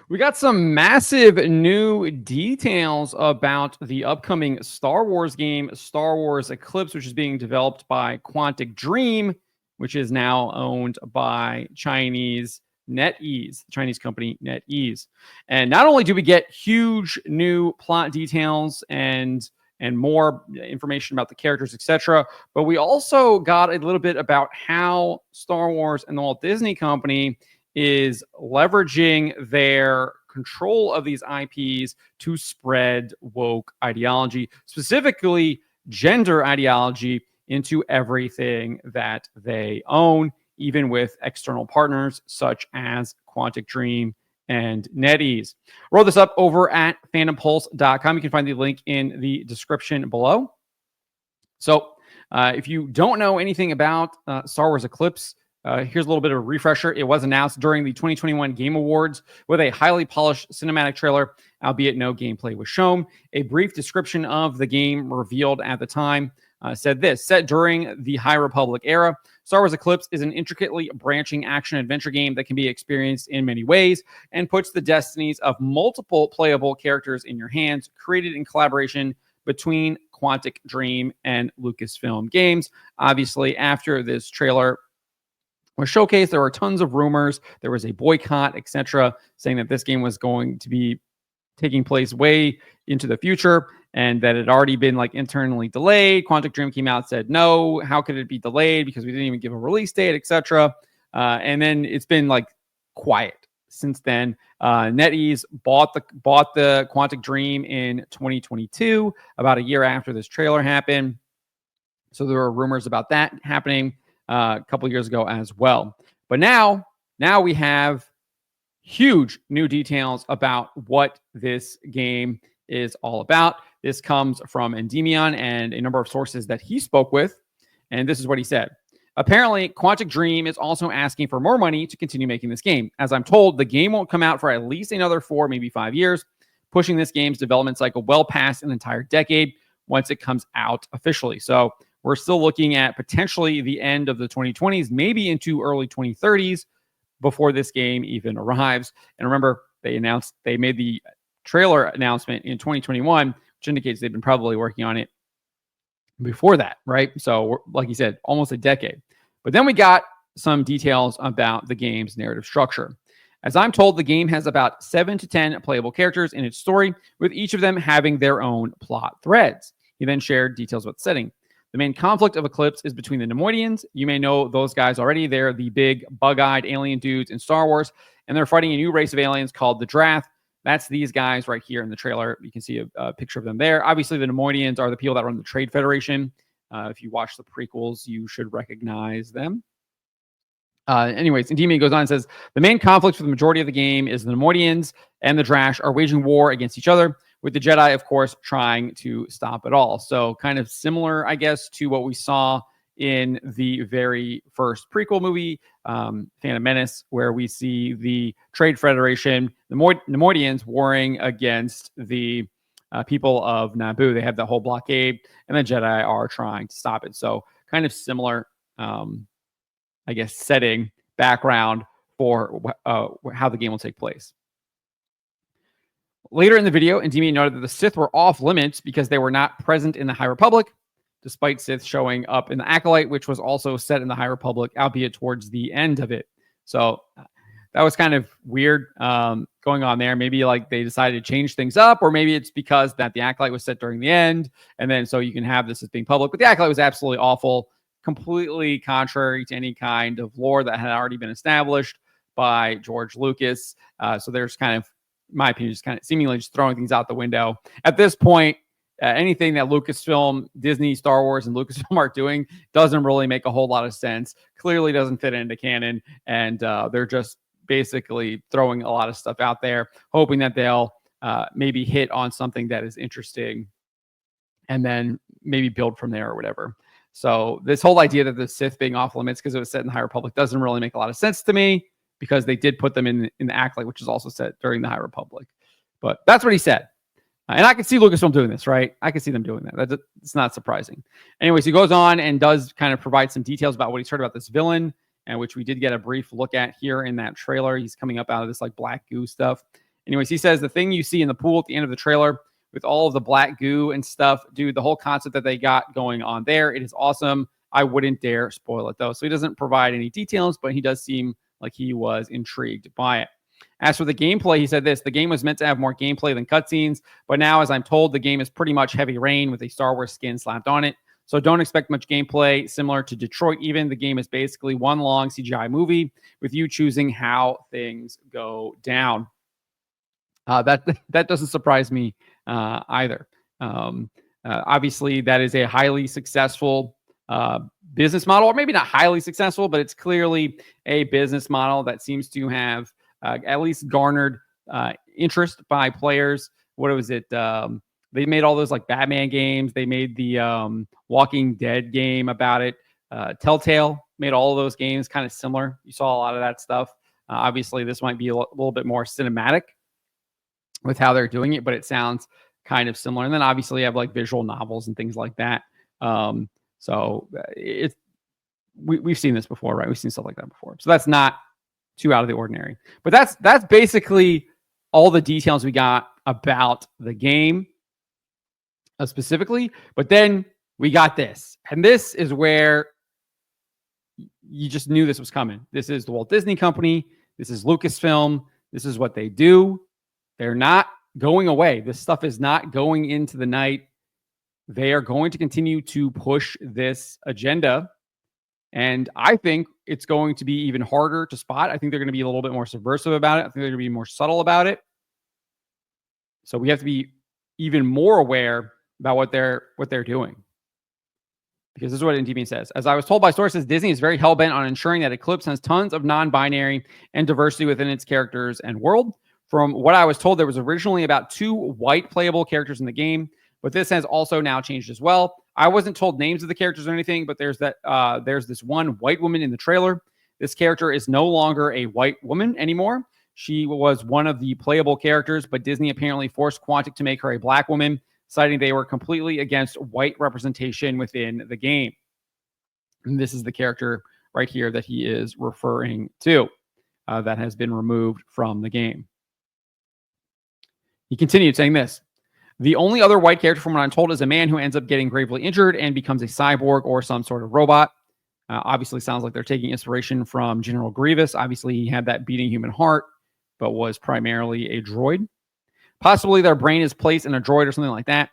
We got some massive new details about the upcoming Star Wars game, Star Wars Eclipse, which is being developed by Quantic Dream, which is now owned by Chinese NetEase, the Chinese company NetEase. And not only do we get huge new plot details and more information about the characters, etc., but we also got a little bit about how Star Wars and the Walt Disney Company is leveraging their control of these IPs to spread woke ideology, specifically gender ideology, into everything that they own, even with external partners such as Quantic Dream and NetEase. Roll this up over at fandompulse.com. You can find the link in the description below. So if you don't know anything about Star Wars Eclipse, here's a little bit of a refresher. It was announced during the 2021 Game Awards with a highly polished cinematic trailer, albeit no gameplay was shown. A brief description of the game revealed at the time said this: set during the High Republic era, Star Wars Eclipse is an intricately branching action-adventure game that can be experienced in many ways and puts the destinies of multiple playable characters in your hands, created in collaboration between Quantic Dream and Lucasfilm Games. Obviously, after this trailer was showcased, there were tons of rumors. There was a boycott, etc., saying that this game was going to be taking place way into the future and that it had already been like internally delayed. Quantic Dream came out and said, no, how could it be delayed? Because we didn't even give a release date, etc. And then it's been like quiet since then. NetEase bought the Quantic Dream in 2022, about a year after this trailer happened. So there were rumors about that happening a couple of years ago as well. But now we have huge new details about what this game is all about. This comes from Endymion and a number of sources that he spoke with. And this is what he said. Apparently, Quantic Dream is also asking for more money to continue making this game. As I'm told, the game won't come out for at least another 4, maybe 5 years, pushing this game's development cycle well past an entire decade once it comes out officially. So we're still looking at potentially the end of the 2020s, maybe into early 2030s before this game even arrives. And remember, they made the trailer announcement in 2021, which indicates they've been probably working on it before that, right? So, like you said, almost a decade. But then we got some details about the game's narrative structure. As I'm told, the game has about 7 to 10 playable characters in its story, with each of them having their own plot threads. He then shared details about the setting. The main conflict of Eclipse is between the Neimoidians. You may know those guys already. They're the big bug-eyed alien dudes in Star Wars, and they're fighting a new race of aliens called the Drath. That's these guys right here in the trailer. You can see a picture of them there. Obviously, the Neimoidians are the people that run the Trade Federation. If you watch the prequels, you should recognize them. Anyways, Endymion goes on and says, the main conflict for the majority of the game is the Neimoidians and the Drash are waging war against each other, with the Jedi, of course, trying to stop it all. So kind of similar, I guess, to what we saw in the very first prequel movie, Phantom Menace, where we see the Trade Federation, the Neimoidians, warring against the people of Naboo. They have the whole blockade, and the Jedi are trying to stop it. So kind of similar, I guess, setting, background for how the game will take place. Later in the video, Endymion noted that the Sith were off limits because they were not present in the High Republic, despite Sith showing up in the Acolyte, which was also set in the High Republic, albeit towards the end of it. So that was kind of weird going on there. Maybe like they decided to change things up, or maybe it's because that the Acolyte was set during the end, and then so you can have this as being public. But the Acolyte was absolutely awful, completely contrary to any kind of lore that had already been established by George Lucas. So there's kind of, in my opinion, just kind of seemingly just throwing things out the window. At this point, anything that Lucasfilm, Disney, Star Wars, and Lucasfilm are doing doesn't really make a whole lot of sense. Clearly doesn't fit into canon, and they're just basically throwing a lot of stuff out there, hoping that they'll maybe hit on something that is interesting and then maybe build from there or whatever. So this whole idea that the Sith being off limits because it was set in the High Republic doesn't really make a lot of sense to me, because they did put them in the Acolyte, which is also set during the High Republic. But that's what he said. And I can see Lucasfilm doing this, right? I can see them doing that. It's not surprising. Anyways, he goes on and does kind of provide some details about what he's heard about this villain, and which we did get a brief look at here in that trailer. He's coming up out of this like black goo stuff. Anyways, he says the thing you see in the pool at the end of the trailer with all of the black goo and stuff, dude, the whole concept that they got going on there, it is awesome. I wouldn't dare spoil it, though. So he doesn't provide any details, but he does seem like he was intrigued by it. As for the gameplay, he said this: the game was meant to have more gameplay than cutscenes, but now, as I'm told, the game is pretty much Heavy Rain with a Star Wars skin slapped on it. So don't expect much gameplay. Similar to Detroit, even, the game is basically one long CGI movie with you choosing how things go down. That doesn't surprise me either. Obviously, that is a highly successful business model, or maybe not highly successful, but it's clearly a business model that seems to have at least garnered interest by players. What was it? They made all those like Batman games. They made the Walking Dead game about it. Telltale made all of those games kind of similar. You saw a lot of that stuff. Obviously, this might be a little bit more cinematic with how they're doing it, but it sounds kind of similar. And then obviously you have like visual novels and things like that. So we've seen this before, right? We've seen stuff like that before. So that's not too out of the ordinary. But that's basically all the details we got about the game specifically. But then we got this. And this is where you just knew this was coming. This is the Walt Disney Company. This is Lucasfilm. This is what they do. They're not going away. This stuff is not going into the night. They are going to continue to push this agenda. And I think it's going to be even harder to spot. I think they're going to be a little bit more subversive about it. I think they're going to be more subtle about it. So we have to be even more aware about what they're doing. Because this is what NTB says. As I was told by sources, Disney is very hell-bent on ensuring that Eclipse has tons of non-binary and diversity within its characters and world. From what I was told, there was originally about 2 white playable characters in the game, but this has also now changed as well. I wasn't told names of the characters or anything, but there's this one white woman in the trailer. This character is no longer a white woman anymore. She was one of the playable characters, but Disney apparently forced Quantic to make her a black woman, citing they were completely against white representation within the game. And this is the character right here that he is referring to that has been removed from the game. He continued saying this: the only other white character from what I'm told is a man who ends up getting gravely injured and becomes a cyborg or some sort of robot. Obviously sounds like they're taking inspiration from General Grievous. Obviously he had that beating human heart, but was primarily a droid. Possibly their brain is placed in a droid or something like that.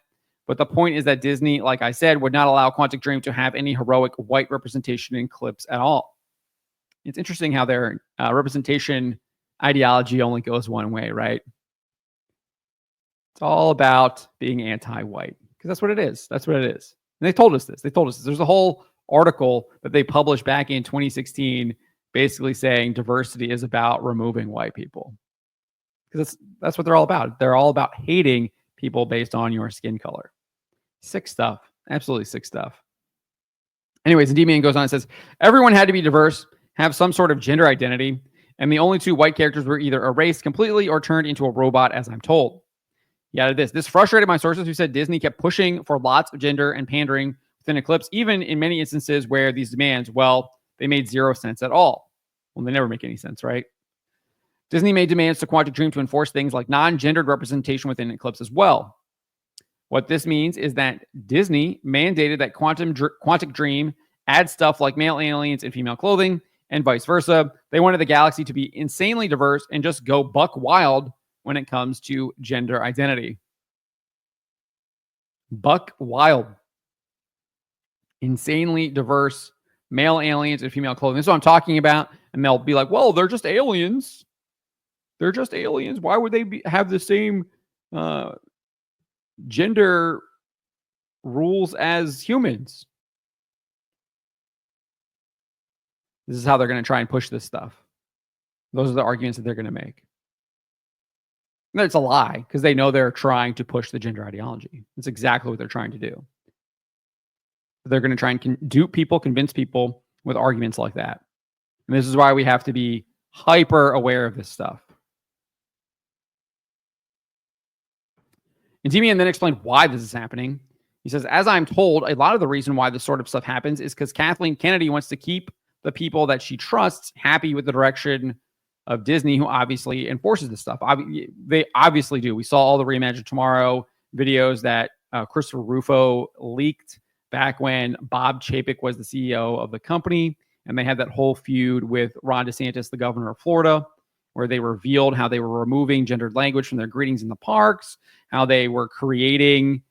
But the point is that Disney, like I said, would not allow Quantic Dream to have any heroic white representation in Eclipse at all. It's interesting how their representation ideology only goes one way, right? It's all about being anti-white because that's what it is. That's what it is. And they told us this. There's a whole article that they published back in 2016 basically saying diversity is about removing white people. Because that's what they're all about. They're all about hating people based on your skin color. Sick stuff. Absolutely sick stuff. Anyways, the D-Man goes on and says, everyone had to be diverse, have some sort of gender identity, and the only 2 white characters were either erased completely or turned into a robot, as I'm told. He added this. This frustrated my sources who said Disney kept pushing for lots of gender and pandering within Eclipse, even in many instances where these demands, well, they made 0 sense at all. Well, they never make any sense, right? Disney made demands to Quantic Dream to enforce things like non-gendered representation within Eclipse as well. What this means is that Disney mandated that Quantic Dream add stuff like male aliens and female clothing and vice versa. They wanted the galaxy to be insanely diverse and just go buck wild when it comes to gender identity. Buck wild. Insanely diverse male aliens and female clothing. This is what I'm talking about. And they'll be like, well, they're just aliens. They're just aliens. Why would they have the same gender rules as humans? This is how they're going to try and push this stuff. Those are the arguments that they're going to make. And it's a lie because they know they're trying to push the gender ideology. That's exactly what they're trying to do. They're going to try and dupe people, convince people with arguments like that. And this is why we have to be hyper aware of this stuff. And Timian then explained why this is happening. He says, as I'm told, a lot of the reason why this sort of stuff happens is because Kathleen Kennedy wants to keep the people that she trusts happy with the direction of Disney, who obviously enforces this stuff. They obviously do. We saw all the Reimagine Tomorrow videos that Christopher Rufo leaked back when Bob Chapek was the CEO of the company. And they had that whole feud with Ron DeSantis, the governor of Florida, where they revealed how they were removing gendered language from their greetings in the parks, how they were creating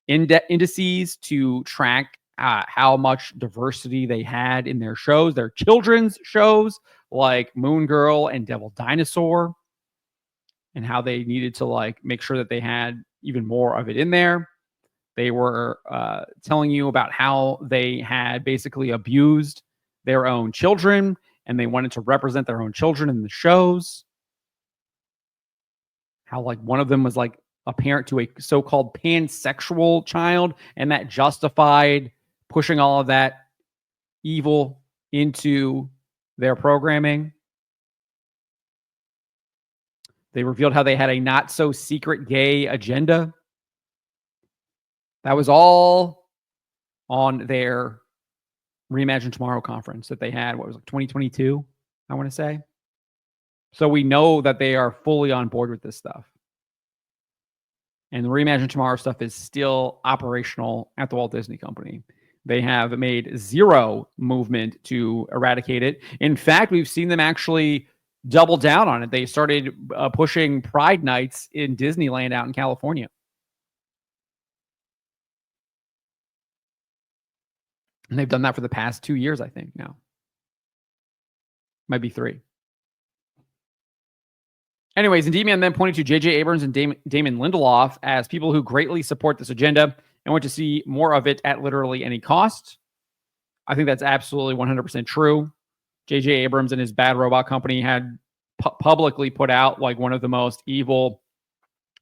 indices to track how much diversity they had in their shows, their children's shows like Moon Girl and Devil Dinosaur, and how they needed to like make sure that they had even more of it in there. They were telling you about how they had basically abused their own children and they wanted to represent their own children in the shows. How like one of them was like a parent to a so-called pansexual child, and that justified pushing all of that evil into their programming. They revealed how they had a not so secret gay agenda. That was all on their Reimagine Tomorrow conference that they had. What was it, 2022, I want to say. So we know that they are fully on board with this stuff. And the Reimagine Tomorrow stuff is still operational at the Walt Disney Company. They have made zero movement to eradicate it. In fact, we've seen them actually double down on it. They started pushing Pride Nights in Disneyland out in California. And they've done that for the past 2 years, I think, now. Might be 3. Anyways, and D-Man then pointed to J.J. Abrams and Damon Lindelof as people who greatly support this agenda and want to see more of it at literally any cost. I think that's absolutely 100% true. J.J. Abrams and his Bad Robot Company had publicly put out like one of the most evil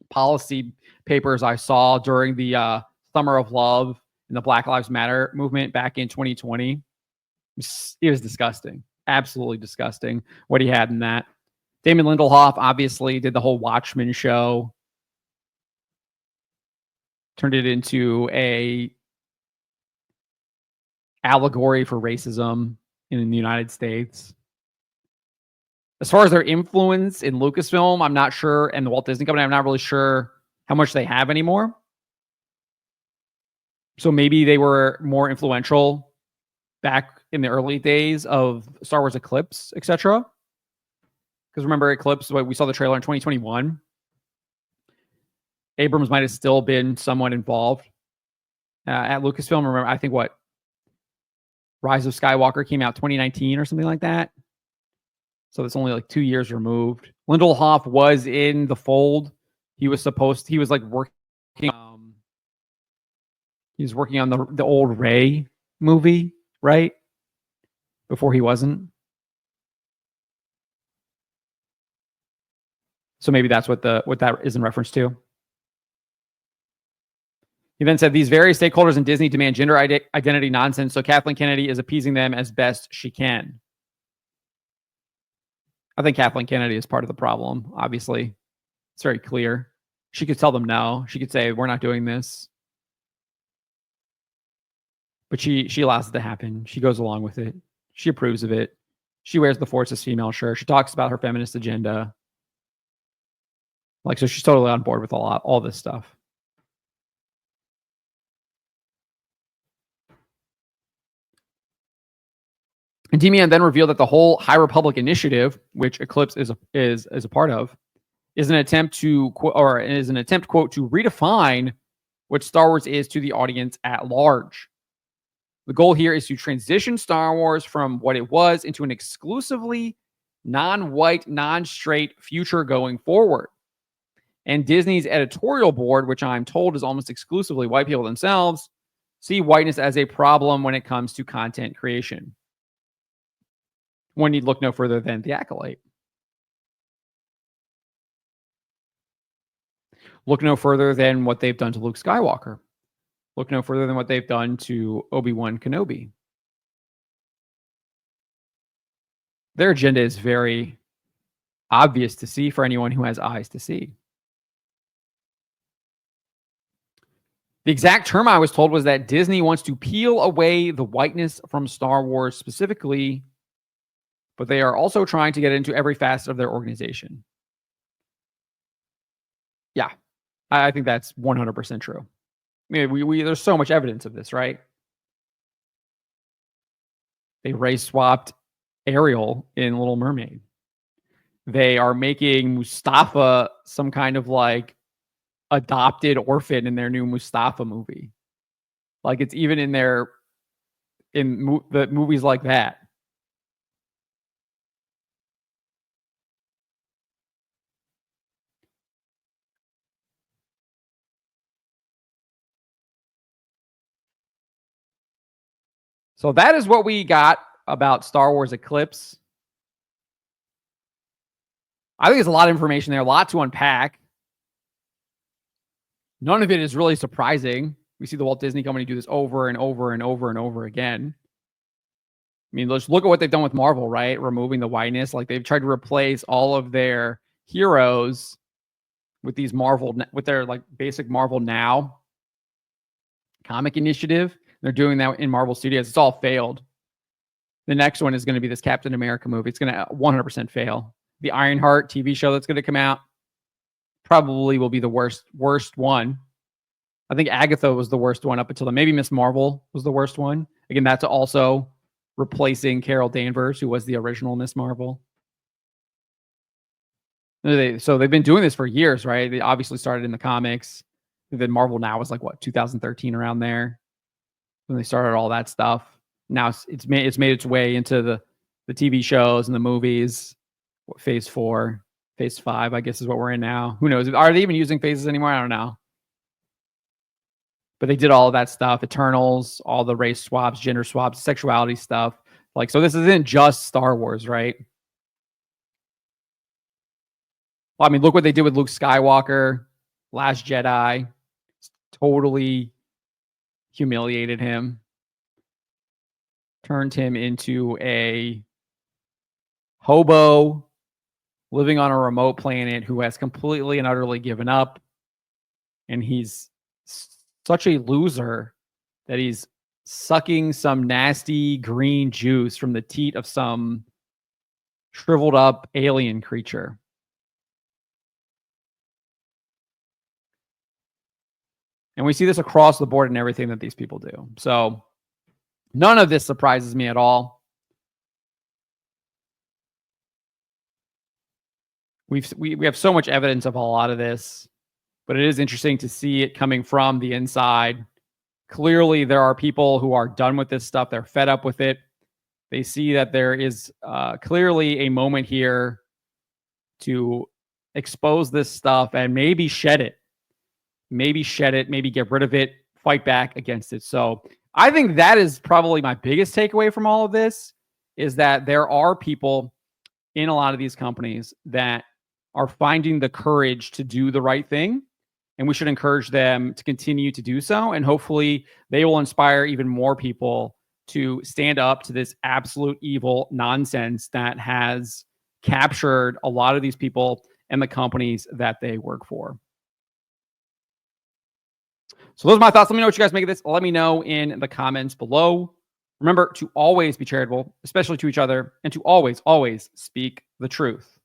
policy papers I saw during the Summer of Love and the Black Lives Matter movement back in 2020. It was disgusting. Absolutely disgusting what he had in that. Damon Lindelof obviously did the whole Watchmen show. Turned it into a allegory for racism in the United States. As far as their influence in Lucasfilm, I'm not sure, and the Walt Disney Company, I'm not really sure how much they have anymore. So maybe they were more influential back in the early days of Star Wars Eclipse, etc. Because remember, Eclipse, we saw the trailer in 2021. Abrams might have still been somewhat involved at Lucasfilm. Remember, I think what Rise of Skywalker came out 2019 or something like that. So it's only like 2 years removed. Lindelof was in the fold. He was like working. He was working on the old Rey movie, right? Before he wasn't. So maybe that's what that is in reference to. He then said, these various stakeholders in Disney demand gender identity nonsense, so Kathleen Kennedy is appeasing them as best she can. I think Kathleen Kennedy is part of the problem, obviously. It's very clear. She could tell them no. She could say, we're not doing this. But she allows it to happen. She goes along with it. She approves of it. She wears the Force as female shirt. She talks about her feminist agenda. Like, so she's totally on board with all this stuff. And Demian then revealed that the whole High Republic initiative, which Eclipse is a part of, is an attempt quote, to redefine what Star Wars is to the audience at large. The goal here is to transition Star Wars from what it was into an exclusively non-white, non-straight future going forward. And Disney's editorial board, which I'm told is almost exclusively white people themselves, see whiteness as a problem when it comes to content creation. One need look no further than The Acolyte. Look no further than what they've done to Luke Skywalker. Look no further than what they've done to Obi-Wan Kenobi. Their agenda is very obvious to see for anyone who has eyes to see. The exact term I was told was that Disney wants to peel away the whiteness from Star Wars, specifically but they are also trying to get into every facet of their organization. Yeah, I think that's 100% true. I mean, we there's so much evidence of this, right? They race swapped Ariel in Little Mermaid. They are making Mustafa some kind of like adopted orphan in their new Mustafa movie. Like it's even in their the movies like that. So that is what we got about Star Wars Eclipse. I think there's a lot of information there, a lot to unpack. None of it is really surprising. We see the Walt Disney Company do this over and over and over and over again. I mean, let's look at what they've done with Marvel, right? Removing the whiteness. Like they've tried to replace all of their heroes with these with their like basic Marvel Now comic initiative. They're doing that in Marvel Studios. It's all failed. The next one is going to be this Captain America movie. It's going to 100% fail. The Ironheart TV show that's going to come out probably will be the worst one. I think Agatha was the worst one up until then. Maybe Miss Marvel was the worst one. Again, that's also replacing Carol Danvers, who was the original Miss Marvel. So they've been doing this for years, right? They obviously started in the comics. Then Marvel Now was like what, 2013, around there, when they started all that stuff. Now it's made its way into the TV shows and the movies. What, phase 4, phase 5, I guess is what we're in now. Who knows? Are they even using phases anymore? I don't know. But they did all of that stuff, Eternals, all the race swaps, gender swaps, sexuality stuff. Like, so this isn't just Star Wars, right? Well, I mean, look what they did with Luke Skywalker, Last Jedi. Totally humiliated him. Turned him into a hobo living on a remote planet who has completely and utterly given up. And he's such a loser that he's sucking some nasty green juice from the teat of some shriveled up alien creature. And we see this across the board in everything that these people do. So none of this surprises me at all. We have so much evidence of a lot of this, but it is interesting to see it coming from the inside. Clearly, there are people who are done with this stuff. They're fed up with it. They see that there is clearly a moment here to expose this stuff and maybe shed it. Maybe get rid of it, fight back against it. So I think that is probably my biggest takeaway from all of this, is that there are people in a lot of these companies that are finding the courage to do the right thing. And we should encourage them to continue to do so. And hopefully they will inspire even more people to stand up to this absolute evil nonsense that has captured a lot of these people and the companies that they work for. So those are my thoughts. Let me know what you guys make of this. Let me know in the comments below. Remember to always be charitable, especially to each other, and to always, always speak the truth.